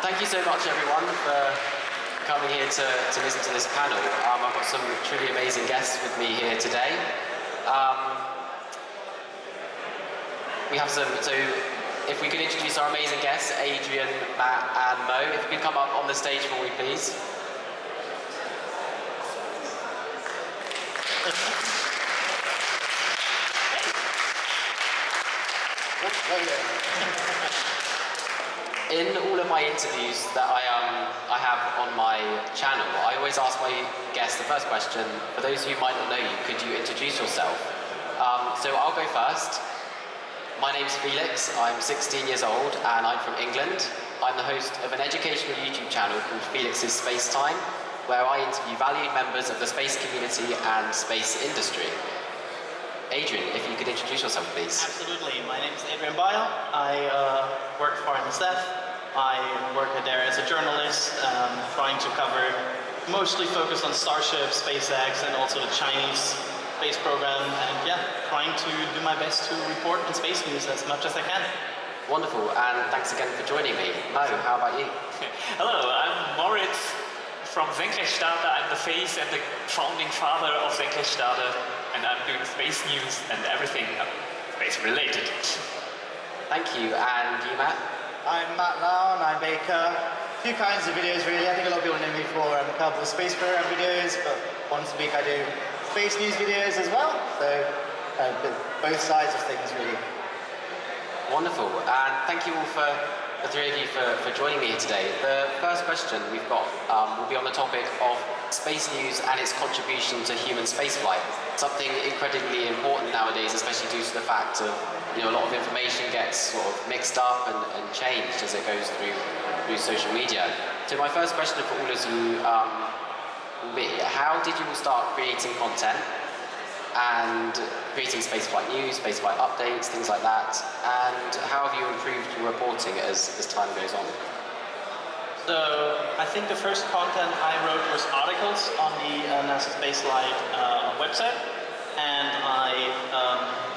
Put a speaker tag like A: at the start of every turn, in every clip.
A: thank you so much, everyone, for coming here to listen to this panel. I've got some truly amazing guests with me here today. We have some, so if we could introduce our amazing guests, Adrian, Matt, and Mo. If you could come up on the stage for me, please. In all of my interviews that I have on my channel, I always ask my guests the first question, for those who might not know you, could you introduce yourself? So I'll go first. My name's Felix, I'm 16 years old and I'm from England. I'm the host of an educational YouTube channel called Felix's Space Time, where I interview valued members of the space community and space industry. Adrian, if you could introduce yourself, please.
B: Absolutely. My name is Adrian Beil. I work for NSF. I work there as a journalist, trying to cover, mostly focused on Starship, SpaceX, and also the Chinese space program. And yeah, trying to do my best to report on space news as much as I can.
A: Wonderful, and thanks again for joining me. Mo, how about you?
C: Hello, I'm Moritz from Senkrechtstarter. I'm the face and the founding father of Senkrechtstarter, and I'm doing space news and everything space related.
A: Thank you, and you, Matt?
D: I'm Matt Lowne, I make a few kinds of videos really. I think a lot of people know me for a couple of space program videos, but once a week I do space news videos as well, so both sides of things really.
A: Wonderful, and thank you all for the three of you for joining me here today. The first question we've got will be on the topic of space news and its contribution to human spaceflight. Something incredibly important nowadays, especially due to the fact of a lot of information gets sort of mixed up and changed as it goes through social media. So my first question for all of you will be, how did you all start creating content and creating spaceflight news, spaceflight updates, things like that, and how have you improved your reporting as time goes on?
B: So I think the first content I wrote was articles on the NASA Spaceflight website, and I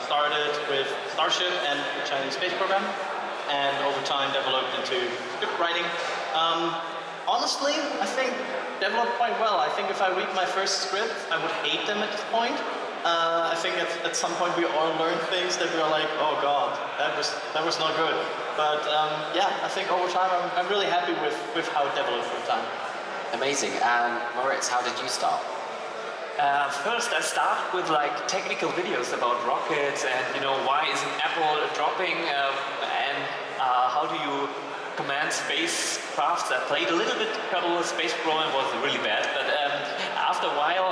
B: started with Starship and the Chinese space program, and over time developed into script writing. Honestly, I think developed quite well. I think if I read my first script, I would hate them at this point. I think at some point we all learn things that we are like, oh god, that was not good. But yeah, I think over time I'm really happy with how it developed over time.
A: Amazing. And Moritz, how did you start?
C: First, I start with technical videos about rockets and why isn't Apple dropping and how do you command spacecraft. I played a little bit Kerbal Space Program, was really bad, but after a while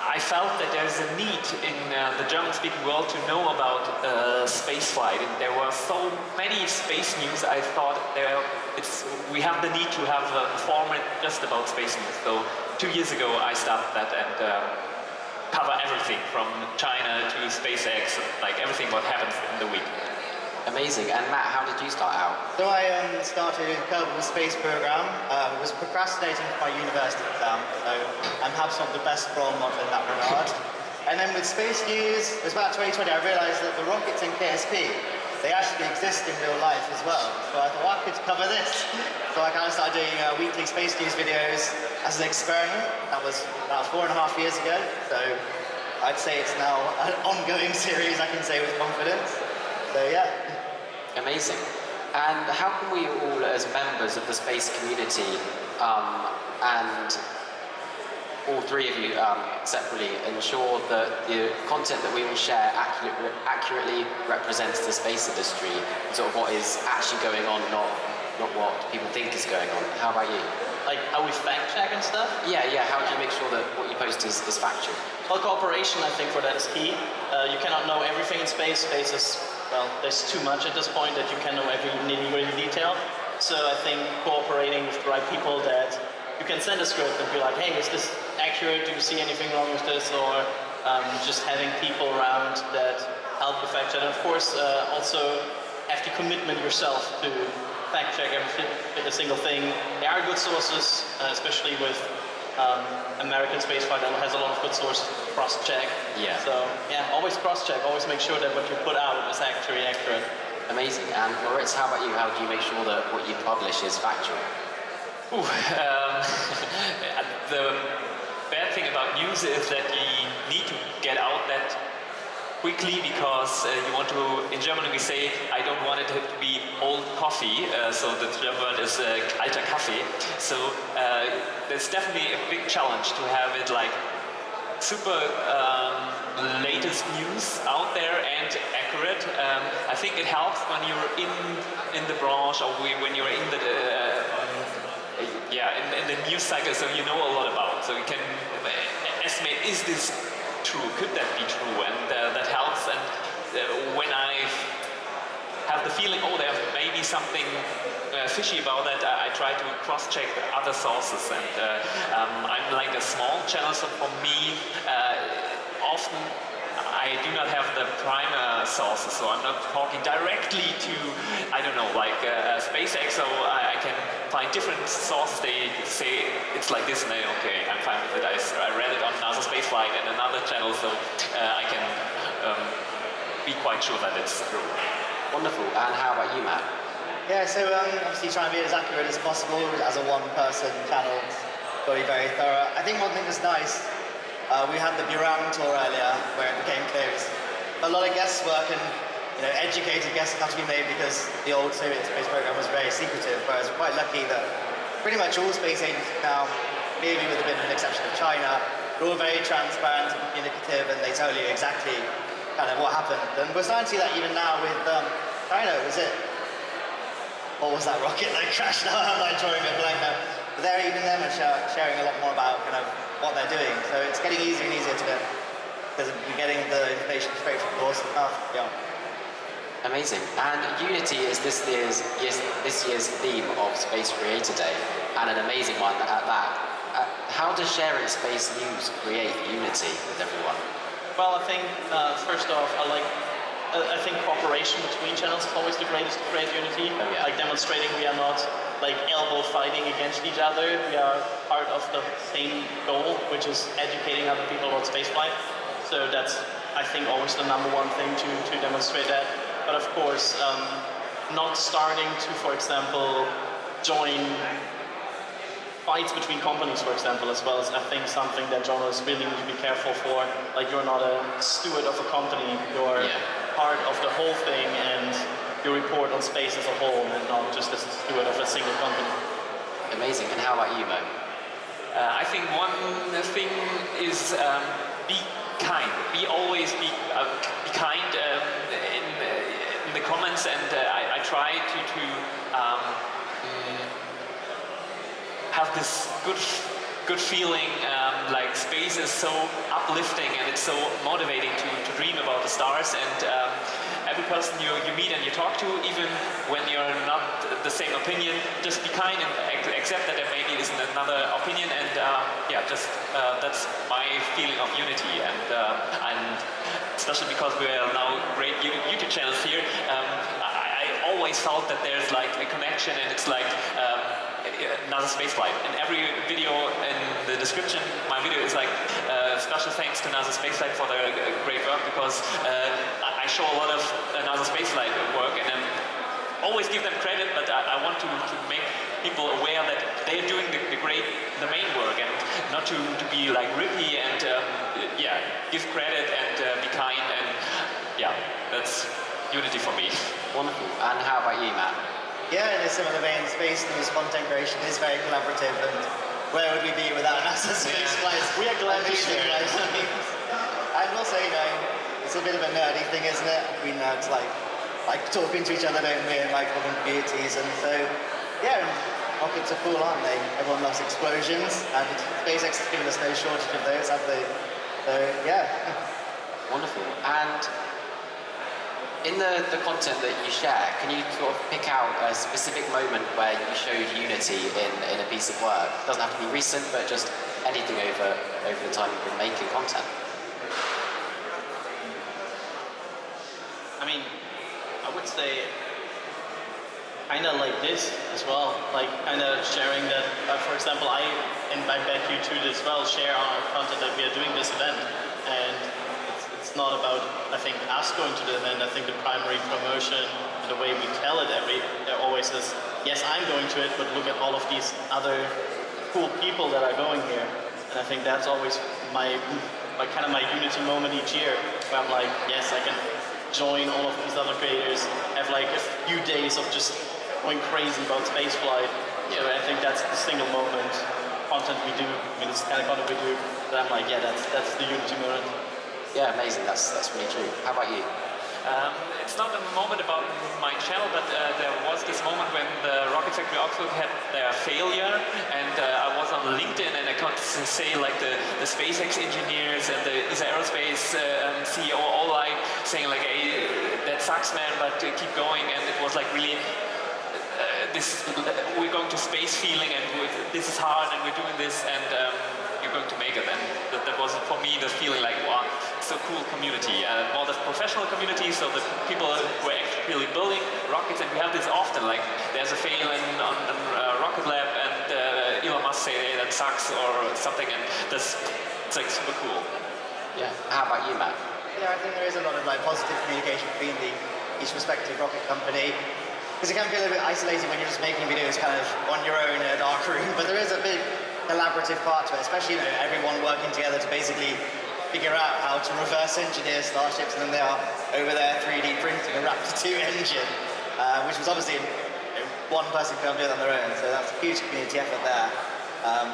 C: I felt that there's a need in the German-speaking world to know about spaceflight, and there were so many space news. I thought we have the need to have a format just about space news. So 2 years ago I started that and cover everything from China to SpaceX, everything what happens in the week.
A: Amazing. And Matt, how did you start out?
D: So I started in Kerbal Space Program, was procrastinating for my university exam, so I'm perhaps not the best role model in that regard. And then with space news, it was about 2020, I realised that the rockets in KSP, they actually exist in real life as well. So I thought, I could cover this. So I kind of started doing weekly space news videos as an experiment. That was about 4.5 years ago. So I'd say it's now an ongoing series, I can say with confidence. So yeah.
A: Amazing. And how can we all, as members of the space community, and all three of you separately, ensure that the content that we will share accurately represents the space industry, sort of what is actually going on, not what people think is going on? How about you?
B: Like how we fact check and stuff?
A: Yeah, how do you make sure that what you post is factual?
B: Well, cooperation, I think, for that is key. You cannot know everything in space. Space is, well, there's too much at this point that you can know every nitty-gritty detail. So I think cooperating with the right people, that you can send a script and be like, hey, is this accurate? Do you see anything wrong with this? Or just having people around that help you fact check. And of course, also have the commitment yourself to fact check every single thing. There are good sources, especially with American spaceflight has a lot of good sources to cross-check.
A: Yeah.
B: So yeah, always cross-check. Always make sure that what you put out is actually accurate.
A: Amazing. And Moritz, how about you? How do you make sure that what you publish is factual?
C: Ooh, the bad thing about news is that you need to get out that quickly because you want to, in German we say, I don't want it to be old coffee, so the German word is alter Kaffee. So there's definitely a big challenge to have it like super latest news out there and accurate. I think it helps when you're in the branch or when you're in the in the news cycle, so you know a lot about. So you can estimate, is this true? Could that be true? And that helps. And when I have the feeling, oh, there may be something fishy about that, I try to cross-check other sources. And I'm like a small channel, so for me, often I do not have the primer sources, so I'm not talking directly to, I don't know, like SpaceX, so I can find different sources. They say it's like this, and then okay, I'm fine with it. I read it on NASA Spaceflight and another channel, so I can be quite sure that it's true.
A: Wonderful. And how about you, Matt?
D: Yeah, so obviously trying to be as accurate as possible as a one-person channel. Got to be very thorough. I think one thing that's nice, we had the Buran tour earlier where it became clear a lot of guesswork and educated guesses had to be made because the old Soviet space program was very secretive, whereas we're quite lucky that pretty much all space agencies now, maybe with a bit of an exception of China, are all very transparent and communicative, and they tell you exactly kind of what happened. And we're starting to see that even now with China. What was that rocket that crashed? Now I'm like drawing a blank now. But even them are sharing a lot more about kind of what they're doing. So it's getting easier and easier to get, because you're getting the information straight from the horse's mouth. Yeah.
A: Amazing. And Unity is this year's theme of Space Creator Day, and an amazing one at that. How does sharing space news create unity with everyone?
B: Well, I think first off, I think cooperation between channels is always the greatest to create unity.
A: Oh, yeah.
B: Like demonstrating we are not like elbow fighting against each other. We are part of the same goal, which is educating other people about spaceflight. So that's, I think, always the number one thing to demonstrate that. But of course, not starting to, for example, join fights between companies, for example, as well as I think something that journalists really need to be careful for. Like, you're not a steward of a company, you're part of the whole thing, and you report on space as a whole, and not just as a steward of a single company.
A: Amazing. And how about you, Mo?
C: I think one thing is be kind. Always be kind in the comments, and I try to have this good feeling, like space is so uplifting and it's so motivating to dream about the stars, and every person you meet and you talk to, even when you're not the same opinion, just be kind and accept that there maybe isn't another opinion, and that's my feeling of unity, and especially because we are now great YouTube channels here, I always felt that there's like a connection, and it's like NASA Spaceflight. In every video in the description, my video is like special thanks to NASA Spaceflight for their great work, because I show a lot of NASA Spaceflight work, and then always give them credit, but I want to make people aware that they're doing the main work, and not to be like rippy, and give credit and be kind, and that's unity for me.
A: Wonderful. And how about you, Matt?
D: Yeah, in a similar vein, space news content creation is very collaborative, and where would we be without NASA Spaceflight?
B: We are glad to share it.
D: And also, it's a bit of a nerdy thing, isn't it? We nerds like talking to each other, don't we, and like having beauties, and so, rockets are cool, aren't they? Everyone loves explosions, and SpaceX has given us no shortage of those, have they? So, yeah.
A: Wonderful. And in the content that you share, can you sort of pick out a specific moment where you showed unity in a piece of work? It doesn't have to be recent, but just anything over the time you've been making content.
B: I mean, I would say kind of like this as well, like kind of sharing that, for example, I bet you too as well, share our content that we are doing this event, and it's it's not about, I think, us going to the event. I think the primary promotion and the way we tell it always is, yes, I'm going to it, but look at all of these other cool people that are going here. And I think that's always my kind of my unity moment each year, where I'm like, yes, I can join all of these other creators, have like a few days of just going crazy about spaceflight. So I think that's the single moment content we do. I mean, it's the kind of content we do that I'm like, yeah, that's the unity moment.
A: Yeah, amazing. That's really true. How about you?
C: It's not a moment about my channel, but there was this moment when the Rocket Factory Augsburg had their failure, and I was on LinkedIn and I could say like the SpaceX engineers and the ESA Aerospace CEO all like saying like, hey, that sucks, man, but keep going. And it was like really we're going to space feeling, and this is hard, and we're doing this, and you're going to make it. And that was for me the feeling like, wow, so cool community. More the professional community, so the people who are actually building rockets, and we have this often, like there's a fail on Rocket Lab, and Elon Musk say, hey, that sucks or something, and it's like super cool.
A: Yeah. How about you, Matt?
D: Yeah, I think there is a lot of like positive communication between each respective rocket company. Because it can feel a bit isolated when you're just making videos kind of on your own in a dark room, but there is a big collaborative part to it, especially everyone working together to basically figure out how to reverse engineer starships, and then they are over there 3D printing a Raptor 2 engine, which was obviously one person can't do it on their own, so that's a huge community effort there. I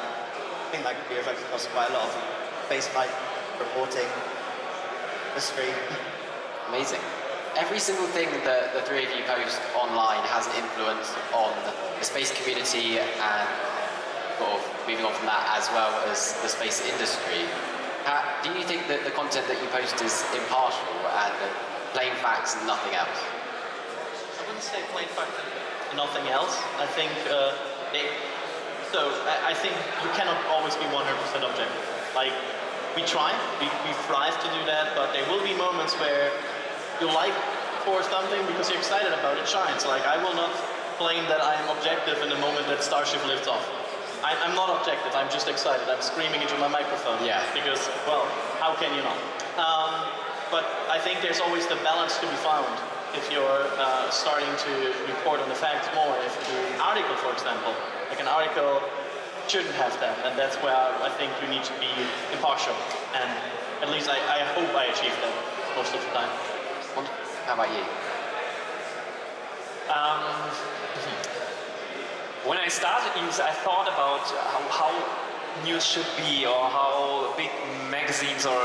D: think that could be reflected across quite a lot of spaceflight reporting history.
A: Amazing. Every single thing that the three of you post online has an influence on the space community and sort of moving on from that as well as the space industry. Do you think that the content that you post is impartial and plain facts and nothing else?
B: I wouldn't say plain facts and nothing else. I think I think you cannot always be 100% objective. Like, we try, we strive to do that, but there will be moments where you like for something because you're excited about it shines. Like, I will not claim that I am objective in the moment that Starship lifts off. I'm not objective, I'm just excited. I'm screaming into my microphone.
A: Yeah.
B: Because, well, how can you not? But I think there's always the balance to be found. If you're starting to report on the facts more, if you do an article, for example, like an article shouldn't have that, and that's where I think you need to be impartial. And at least I hope I achieve that most of the time.
A: How about you?
C: When I started news, I thought about how news should be, or how big magazines or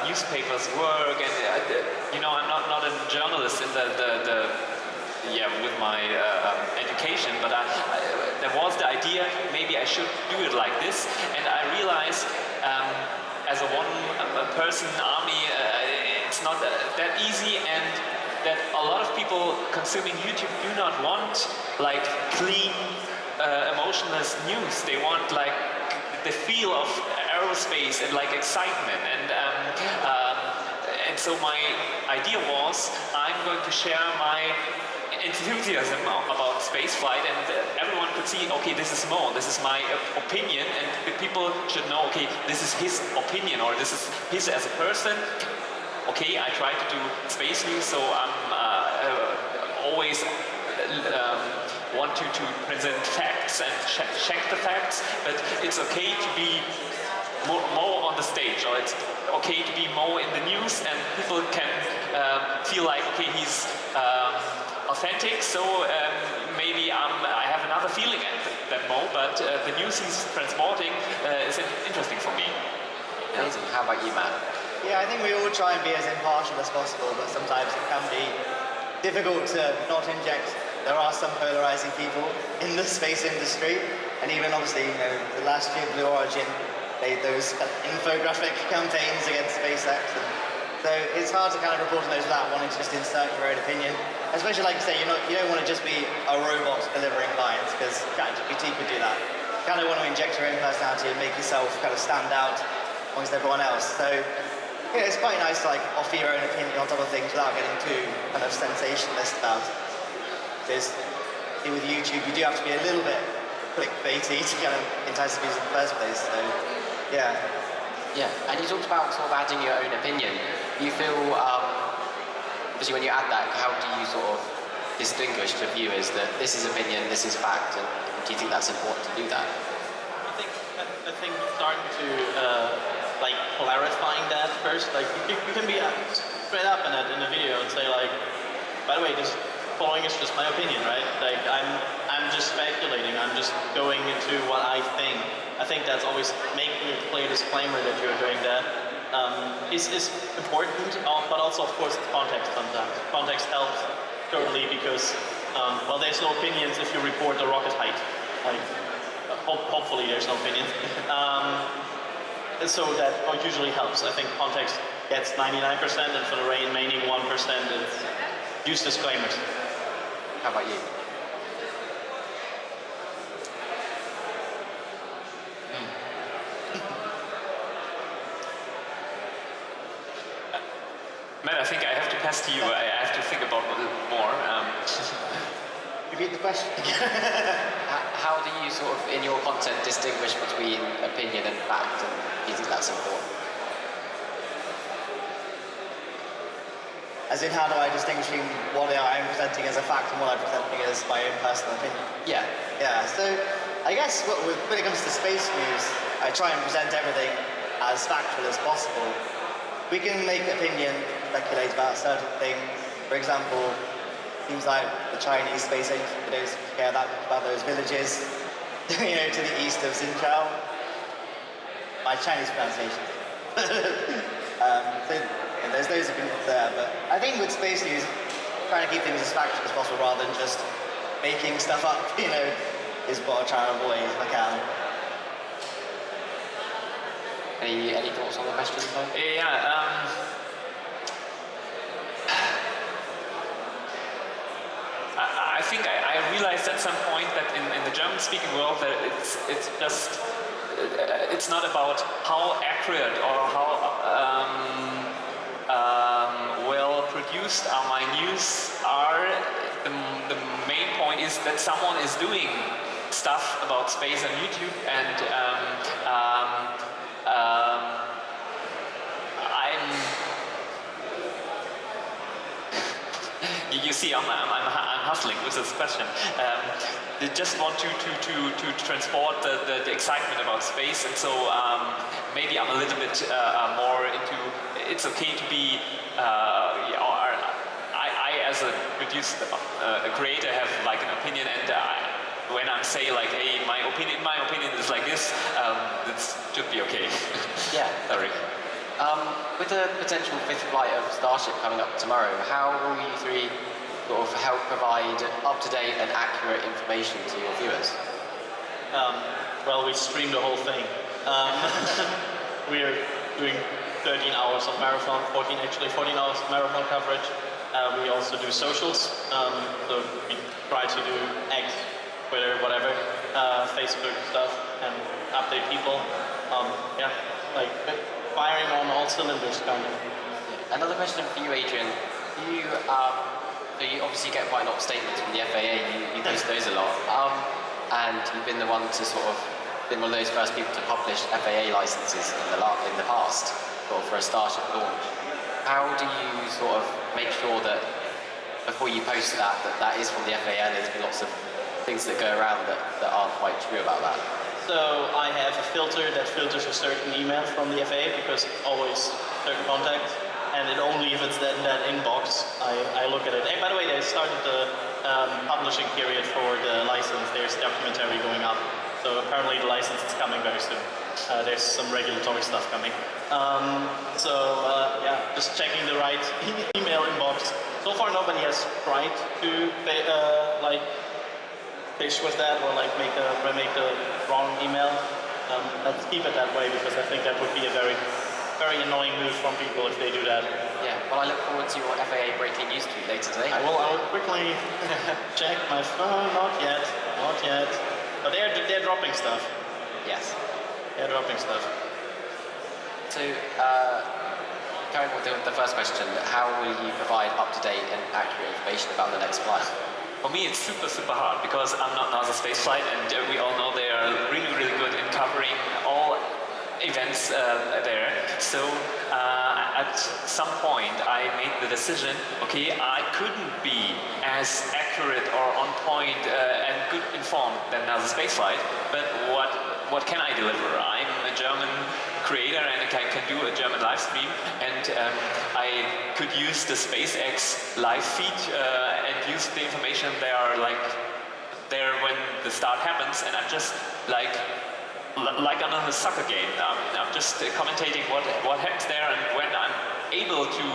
C: newspapers work, and I'm not a journalist in with my education, but there was the idea maybe I should do it like this, and I realized as a one-person army, it's not that easy, and that a lot of people consuming YouTube do not want like clean, emotionless news. They want like the feel of aerospace and like excitement, and so my idea was I'm going to share my enthusiasm about spaceflight, and everyone could see, okay, this is Mo, this is my opinion, and people should know, okay, this is his opinion, or this is his as a person. Okay, I try to do space news, so I'm always want to present facts and check the facts, but it's okay to be more on the stage, or it's okay to be more in the news, and people can feel like, okay, he's authentic, so maybe I have another feeling than Mo, but the news he's transporting is interesting for me.
A: Amazing. How about you, Matt?
D: Yeah, I think we all try and be as impartial as possible, but sometimes it can be difficult to not inject. There are some polarizing people in the space industry, and even obviously, the last year Blue Origin made those kind of infographic campaigns against SpaceX, and so it's hard to kind of report on those without wanting to just insert your own opinion. Especially, like you say, you don't want to just be a robot delivering lines, because ChatGPT could do that. You kind of want to inject your own personality and make yourself kind of stand out amongst everyone else. So it's quite nice to like offer your own opinion on top of things without getting too kind of sensationalist about it. Because with YouTube, you do have to be a little bit clickbaity to kind of entice the views in the first place. So yeah.
A: Yeah, and you talked about sort of adding your own opinion. you feel, obviously when you add that, how do you sort of distinguish to viewers that this is opinion, this is fact, and do you think that's important to do that?
B: I think starting to like clarifying that first, like you can be straight up in a video and say like, by the way, this following is just my opinion, right? Like I'm just speculating. I'm just going into what I think. I think that's always making a clear disclaimer that you're doing that is important, but also of course context sometimes. Context helps totally because well, there's no opinions if you report the rocket height. Like hopefully there's no opinions. So that usually helps. I think context gets 99%, and for the remaining 1%, it's use disclaimers.
A: How about you?
C: Matt, I think I have to pass to you. I have to think about it more.
D: Repeat the question.
A: How do you sort of, in your content, distinguish between opinion and fact, and do you think that's important?
D: As in, how do I distinguish between what I'm presenting as a fact and what I'm presenting as my own personal opinion?
A: Yeah.
D: Yeah, so I guess when it comes to space news, I try and present everything as factual as possible. We can make opinion, speculate about certain things. For example, seems like the Chinese space agency don't care that much about those villages, to the east of Xinjiang. My Chinese pronunciation. So there's those opinions there, but I think with space news, trying to keep things as factual as possible rather than just making stuff up, is what I try to avoid if I can.
A: Any thoughts on the question, though?
C: Yeah. I think I realized at some point that in the German-speaking world that it's not about how accurate or how well produced my news are. The main point is that someone is doing stuff about space on YouTube, and you see, I'm hustling with this question. They just want to transport the excitement about space, and so maybe I'm a little bit more into. It's okay to be. I as a producer, a creator, have like an opinion, and when I say like, hey, my opinion is like this, this should be okay.
A: Yeah.
C: Sorry.
A: With the potential fifth flight of Starship coming up tomorrow, how will you three sort of help provide up-to-date and accurate information to your viewers?
B: Well, we stream the whole thing. We are doing 13 hours of marathon, 14 hours of marathon coverage. We also do socials, so we try to do X, Twitter, whatever, Facebook stuff, and update people. Yeah, like firing on all cylinders, kind of.
A: Another question for you, Adrian. You obviously get quite a lot of statements from the FAA. You post those a lot, and you've been the one to been one of those first people to publish FAA licenses in the past, sort of for a Starship launch. How do you sort of make sure that before you post that is from the FAA? And there's been lots of things that go around that aren't quite true about that.
B: So I have a filter that filters a certain email from the FAA because always certain contacts, and it only if it's in that inbox I look at it. Hey, by the way, they started the publishing period for the license. There's documentary going up, so apparently the license is coming very soon. There's some regulatory stuff coming. Yeah, just checking the right email inbox. So far, nobody has tried to fish with that or like make the wrong email. Let's keep it that way because I think that would be a very, very annoying move from people if they do that.
A: Yeah. Well, I look forward to your FAA breaking news tweet later today.
B: I will quickly check my phone. Not yet. But they're dropping stuff.
A: Yes.
B: They're dropping stuff.
A: So, going with the first question, how will you provide up-to-date and accurate information about the next flight?
C: For me, it's super hard because I'm not NASA spaceflight, and we all know they are really, really good in covering all events there. So I at some point I made the decision, okay, I couldn't be as accurate or on point and good informed than another spaceflight, but what can I deliver? I'm a German creator and I can do a German live stream, and I could use the SpaceX live feed and use the information there when the start happens, and I'm just like on a soccer game. I'm just commentating what happens there, and when I'm able to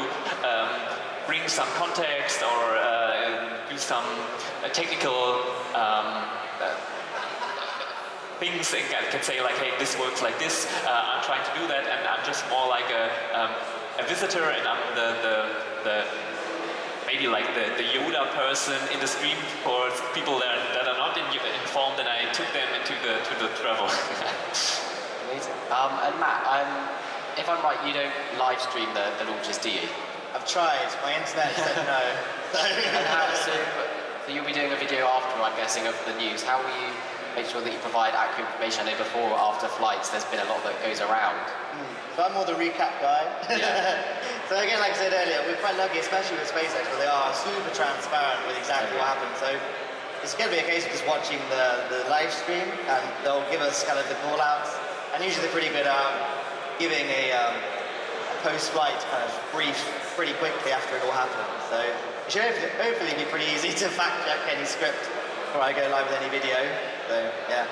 C: bring some context or do some technical things, I can say like, hey, this works like this. I'm trying to do that, and I'm just more like a visitor, and I'm the maybe like the Yoda person in the stream for people that are not informed, and I took them into the travel.
A: Amazing. And Matt, if I'm right, you don't live stream the launches, do you?
D: I've tried. My internet said no.
A: So you'll be doing a video after, I'm guessing, of the news. How will you make sure that you provide accurate information? I know before or after flights, there's been a lot that goes around.
D: So I'm more the recap guy.
A: Yeah.
D: So again, like I said earlier, we're quite lucky, especially with SpaceX, where they are super transparent with exactly what happened. So it's going to be a case of just watching the live stream, and they'll give us kind of the call-outs. And usually they're pretty good at giving a post-flight kind of brief pretty quickly after it all happens. So it should hopefully be pretty easy to fact-check any script before I go live with any video. So yeah.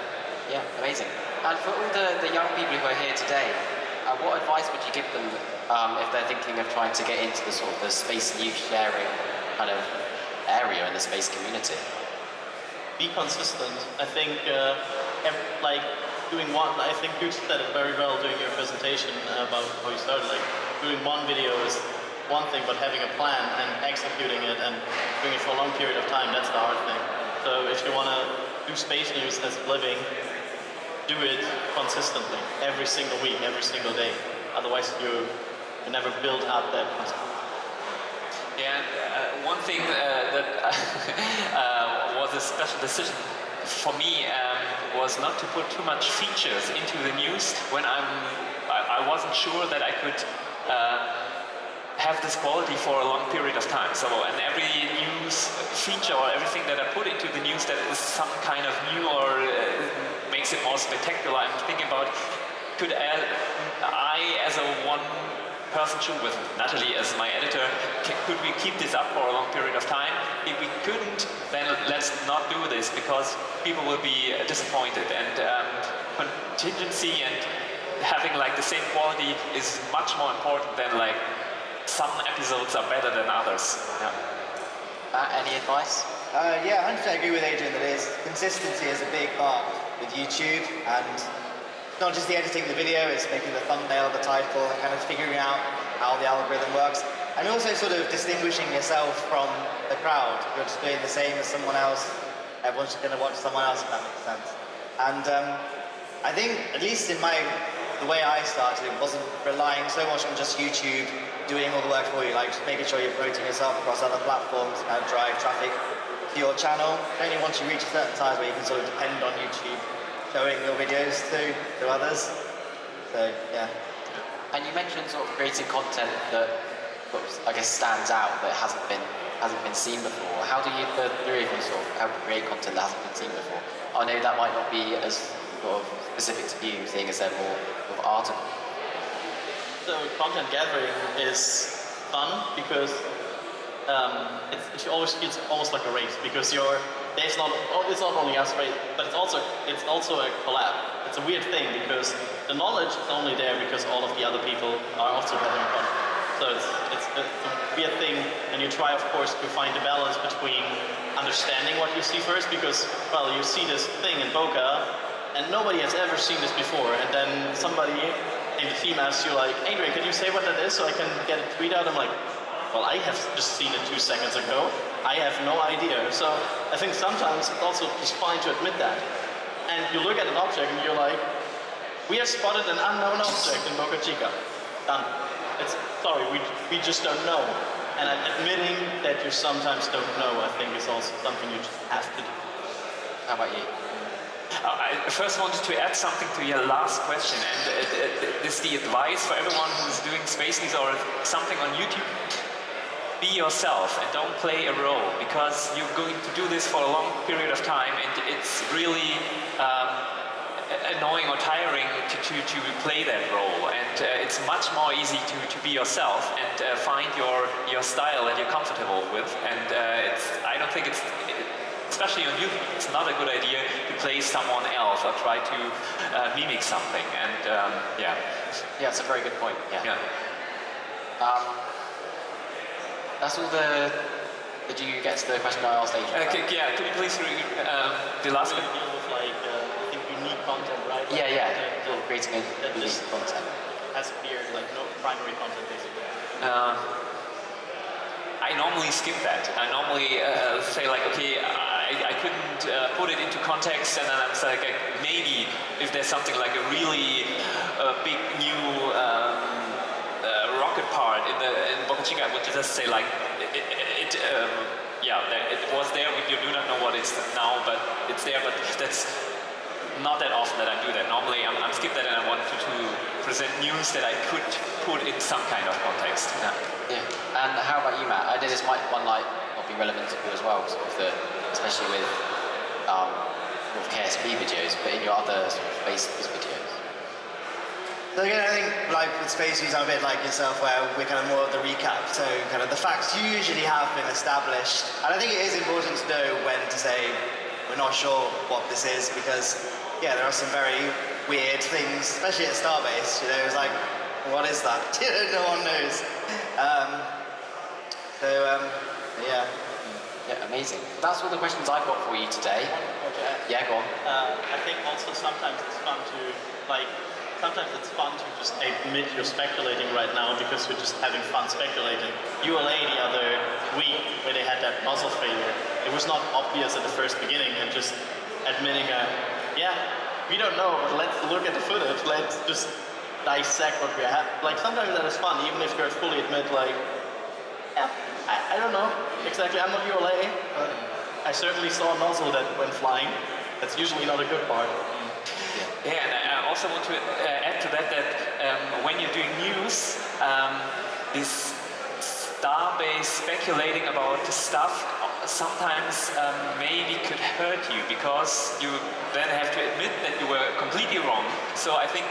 A: Yeah, amazing. And for all the young people who are here today, what advice would you give them if they're thinking of trying to get into the sort of the space news sharing kind of area in the space community?
B: Be consistent. I think like doing one, I think you said it very well during your presentation about how you started. Like doing one video is one thing, but having a plan and executing it and doing it for a long period of time, that's the hard thing. So if you want to do space news as a living, do it consistently, every single week, every single day. Otherwise you never build up that consistency.
C: Yeah, and one thing that was a special decision for me was not to put too much features into the news when I wasn't sure that I could have this quality for a long period of time. So, and every news feature or everything that I put into the news that is some kind of new or makes it more spectacular, I'm thinking about, could I, as a one-person show with Natalie as my editor, could we keep this up for a long period of time? If we couldn't, then let's not do this, because people will be disappointed. And contingency and having like the same quality is much more important than like some episodes are better than others. Yeah.
A: Any advice?
D: Yeah, 100% agree with Adrian that consistency is a big part with YouTube, and not just the editing of the video, it's making the thumbnail, the title, and kind of figuring out how the algorithm works, and also sort of distinguishing yourself from the crowd. You're just doing the same as someone else, everyone's going to watch someone else, if that makes sense. And I think, at least in the way I started, it wasn't relying so much on just YouTube doing all the work for you, like just making sure you're promoting yourself across other platforms to kind of drive traffic to your channel. Only once you reach a certain size where you can sort of depend on YouTube showing your videos to others. So yeah.
A: And you mentioned sort of creating content that I guess stands out, that hasn't been seen before. How do you, the three of you, sort of help create content that hasn't been seen before? I know that might not be as sort of specific to you, seeing as they're more sort of article.
B: So content gathering is fun because it always feels almost like a race, because it's not only us, right? But it's also a collab. It's a weird thing because the knowledge is only there because all of the other people are also having fun. So it's a weird thing, and you try, of course, to find a balance between understanding what you see first, because well, you see this thing in Boca, and nobody has ever seen this before, and then somebody in the team asks you like, Adrian, can you say what that is so I can get a tweet out? I'm like, well, I have just seen it 2 seconds ago. I have no idea. So I think sometimes it's also just fine to admit that. And you look at an object and you're like, we have spotted an unknown object in Boca Chica. Done. Sorry, we just don't know. And admitting that you sometimes don't know, I think, is also something you just have to do.
A: How about you?
C: I first wanted to add something to your last question, and this is the advice for everyone who's doing space news or something on YouTube. Be yourself and don't play a role, because you're going to do this for a long period of time, and it's really annoying or tiring to play that role. And it's much more easy to be yourself and find your style that you're comfortable with. And I don't think especially on YouTube, it's not a good idea to play someone else or try to mimic something. And yeah.
A: Yeah, it's a very good point. Yeah. That's all Did you get to the question I asked Adrian?
C: Yeah, could you please read the last one?
B: Deal with like, I think unique content, right?
A: Yeah. Creating unique content.
B: Has appeared, like no primary content basically.
C: I normally skip that. I normally say like, okay, I couldn't put it into context, and then I'm like, maybe if there's something like a really big new rocket part in Boca Chica, I would just say like, it was there. We do not know what it's now, but it's there. But that's not that often that I do that. Normally, I'm skip that, and I want to present news that I could put in some kind of context.
A: Yeah. And how about you, Matt? I did this might not be relevant to you as well, sort of especially with KSP videos, but in your other sort of space videos.
D: So again, I think like with space news, I'm a bit like yourself, where we're kind of more of the recap. So kind of the facts usually have been established, and I think it is important to know when to say we're not sure what this is, because yeah, there are some very weird things, especially at Starbase. It's like, what is that? No one knows. Yeah.
B: Yeah,
A: amazing. That's all the questions I've got for you today. Yeah, go on.
B: I think also sometimes it's fun to just admit you're speculating right now because you're just having fun speculating. ULA the other week, where they had that muzzle failure, it was not obvious at the first beginning, and just admitting we don't know, but let's look at the footage, let's just dissect what we have. Like, sometimes that is fun, even if you fully admit, like, I don't know exactly, I'm not ULA, but I certainly saw a nozzle that went flying. That's usually not a good part.
C: Yeah, and I also want to add to that when you're doing news, this Starbase speculating about the stuff sometimes maybe could hurt you, because you then have to admit that you were completely wrong. So I think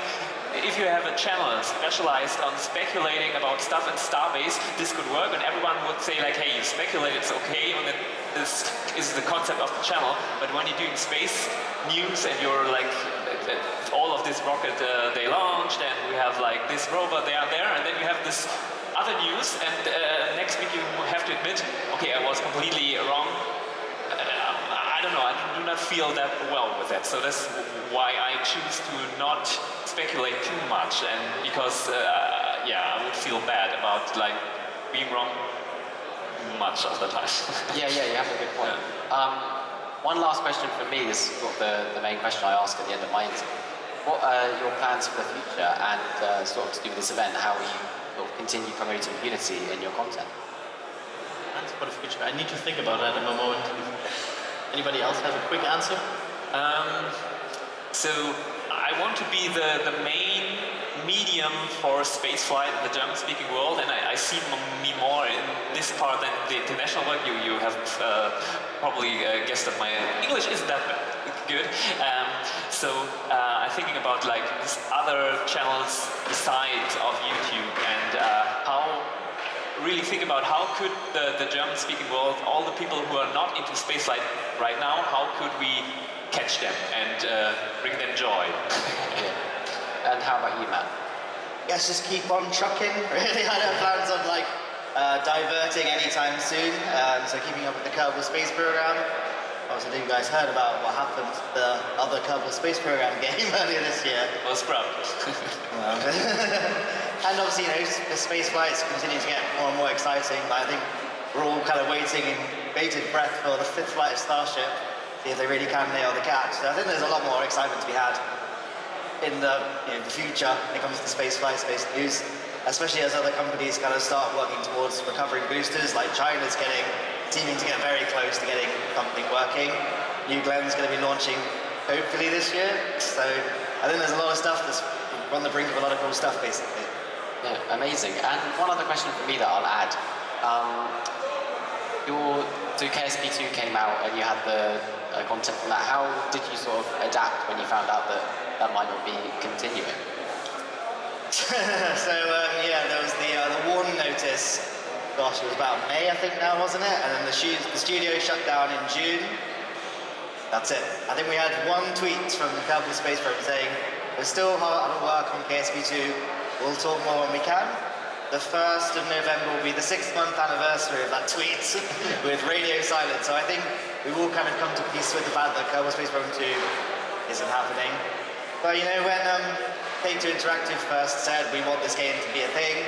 C: if you have a channel specialized on speculating about stuff in Starbase, this could work, and everyone would say like, hey, you speculated, it's okay, and this is the concept of the channel. But when you're doing space news and you're like, all of this rocket they launched, and we have like this rover they are there, and then you have this other news, and next week you have to admit, okay, I was completely wrong. I don't know, I do not feel that well with that. So that's why I choose to not speculate too much, and because I would feel bad about like being wrong much of the time.
A: Yeah, you have a good point. One last question from me. This is sort of the main question I ask at the end of my interview. What are your plans for the future, and sort of to do with this event? How will you sort of continue promoting unity in your content?
B: Plans for the future? I need to think about that in a moment. Anybody else have a quick answer?
C: So I want to be the main medium for spaceflight in the German-speaking world, and I see me more in this part than the international work. You have probably guessed that my English isn't that good. So I'm thinking about like these other channels besides of YouTube, and really think about how could the German-speaking world, all the people who are not into spaceflight right now, how could we catch them and bring them joy?
A: And how about you, Matt?
D: Guess just keep on trucking, really. I don't have plans on like diverting anytime soon. So keeping up with the Kerbal Space Program. Obviously, you guys heard about what happened to the other Kerbal Space Program game earlier this year.
C: I was proud.
D: And obviously, the space flights continue to get more and more exciting. But I think we're all kind of waiting in bated breath for the 5th flight of Starship, see if they really can nail the catch. So I think there's a lot more excitement to be had in the future when it comes to space flight, space news, especially as other companies kind of start working towards recovering boosters. Like China's seeming to get very close to getting something working. New Glenn's going to be launching hopefully this year. So I think there's a lot of stuff that's on the brink of a lot of cool stuff, basically.
A: Yeah, amazing. And one other question for me that I'll add. So KSP2 came out and you had the content from that. How did you sort of adapt when you found out that that might not be continuing?
D: So yeah, there was the warn notice. Gosh, it was about May, I think now, wasn't it? And then the studio shut down in June. That's it. I think we had one tweet from the Kerbal Space Program saying, we're still hard at work on KSP2, we'll talk more when we can. The 1st of November will be the 6th-month anniversary of that tweet with radio silence. So I think we've all kind of come to peace with the fact that Kerbal Space Program 2 isn't happening. But you know, when Take-Two Interactive first said we want this game to be a thing,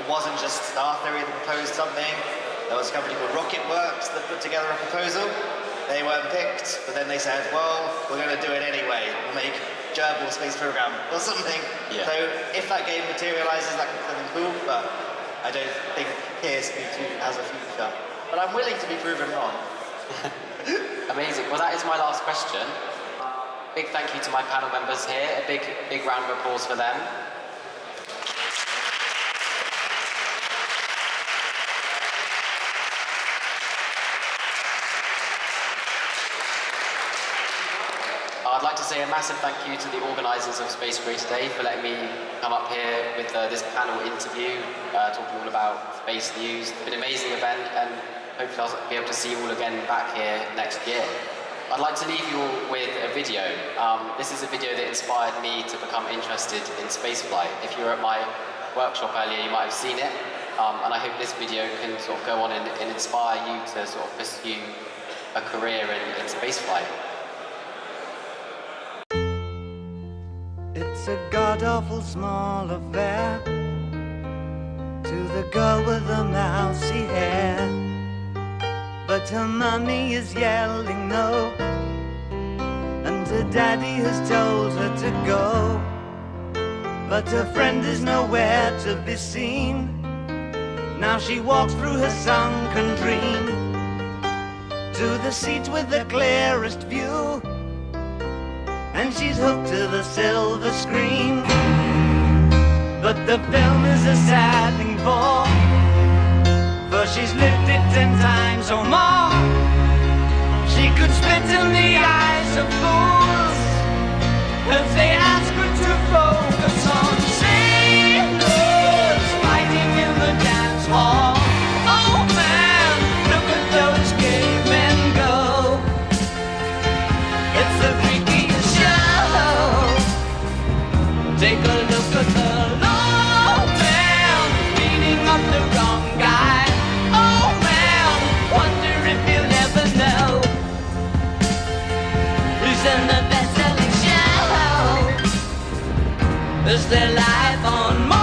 D: it wasn't just Star Theory that proposed something. There was a company called Rocketworks that put together a proposal. They weren't picked, but then they said, well, we're going to do it anyway. We'll make Kerbal Space Program or something.
A: Yeah.
D: So if that game materializes, that could be something cool, but I don't think KSP2 has a future. But I'm willing to be proven wrong.
A: Amazing. Well, that is my last question. Big thank you to my panel members here. A big round of applause for them. I'd like to say a massive thank you to the organisers of Space Gray today for letting me come up here with this panel interview, talking all about space news. It's been an amazing event, and hopefully I'll be able to see you all again back here next year. I'd like to leave you all with a video. This is a video that inspired me to become interested in spaceflight. If you were at my workshop earlier, you might have seen it, and I hope this video can sort of go on and inspire you to sort of pursue a career in spaceflight.
E: It's a god-awful small affair to the girl with the mousy hair, but her mummy is yelling no, and her daddy has told her to go, but her friend is nowhere to be seen. Now she walks through her sunken dream to the seat with the clearest view, and she's hooked to the silver screen. But the film is a sad thing for she's lived it 10 times or more. She could spit in the eyes of fools if they ask her to focus on sailors fighting in the dance hall. Oh man, look at those cavemen go. It's the freakiest show. Take a look at the low man beating up the wrong guy. Oh man, wonder if you'll ever know who's in the best-selling show. Is there life on Mars?